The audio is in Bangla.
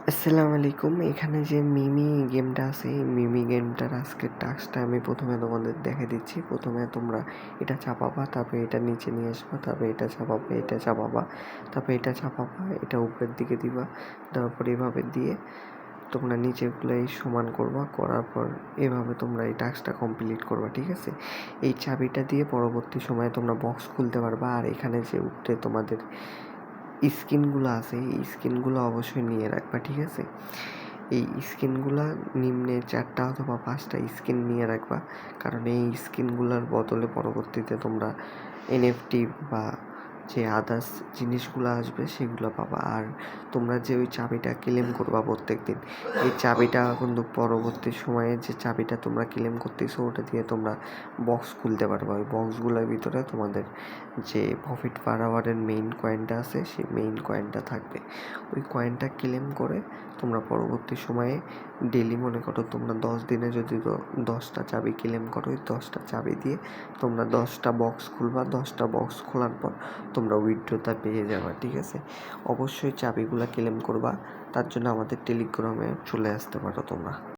আসসালামু আলাইকুম। এখানে যে মিমি গেমটা আছে, এই মিমি গেমটার আজকের টাস্কটা আমি প্রথমে তোমাদের দেখাই দিচ্ছি। প্রথমে তোমরা এটা চাপাবা, তারপরে এটা নিচে নিয়ে আসবা, তারপরে এটা চাপাবা, এটা চাপাবা, তারপরে এটা চাপাবা, এটা উপরের দিকে দিবা। তারপর এভাবে দিয়ে তোমরা নিচেগুলাই সমান করবা, করার পর এভাবে তোমরা এই টাস্কটা কমপ্লিট করবা, ঠিক আছে? এই চাবিটা দিয়ে পরবর্তী সময়ে তোমরা বক্স খুলতে পারবা। আর এখানে যে উপরে তোমাদের স্ক্রিনগুলো আছে, এই স্ক্রিনগুলো অবশ্যই নিয়ে রাখবা, ঠিক আছে? এই স্ক্রিনগুলা নিম্নে 4টা অথবা 5টা স্ক্রিন নিয়ে রাখবা, কারণ এই স্ক্রিনগুলোর বদলে পরবর্তীতে তোমরা এনএফটি বা যে আদার্স জিনিসগুলো আসবে সেগুলো পাবা। আর তোমরা যে ওই চাবিটা ক্লেম করবা প্রত্যেকদিন, এই চাবিটা কিন্তু পরবর্তী সময়ে যে চাবিটা তোমরা ক্লেম করতেছো ওটা দিয়ে তোমরা বক্স খুলতে পারবা। ওই বক্সগুলোর ভিতরে তোমাদের যে প্রফিট পার আওয়ারের মেইন কয়েনটা আছে সেই মেইন কয়েনটা থাকবে। ওই কয়েনটা ক্লেম করে তোমরা পরবর্তী সময়ে ডেলি মনে করো তোমরা 10 দিনে যদি 10টা চাবি ক্লেম করো, ওই 10টা চাবি দিয়ে তোমরা 10টা বক্স খুলবা। 10টা বক্স খোলার পর তোমরা উইথড্রটা পেয়ে যাবা, ঠিক আছে? অবশ্যই চাবিগুলো ক্লেম করবা, তার জন্য আমাদের টেলিগ্রামে চলে আসতে পারো তোমরা।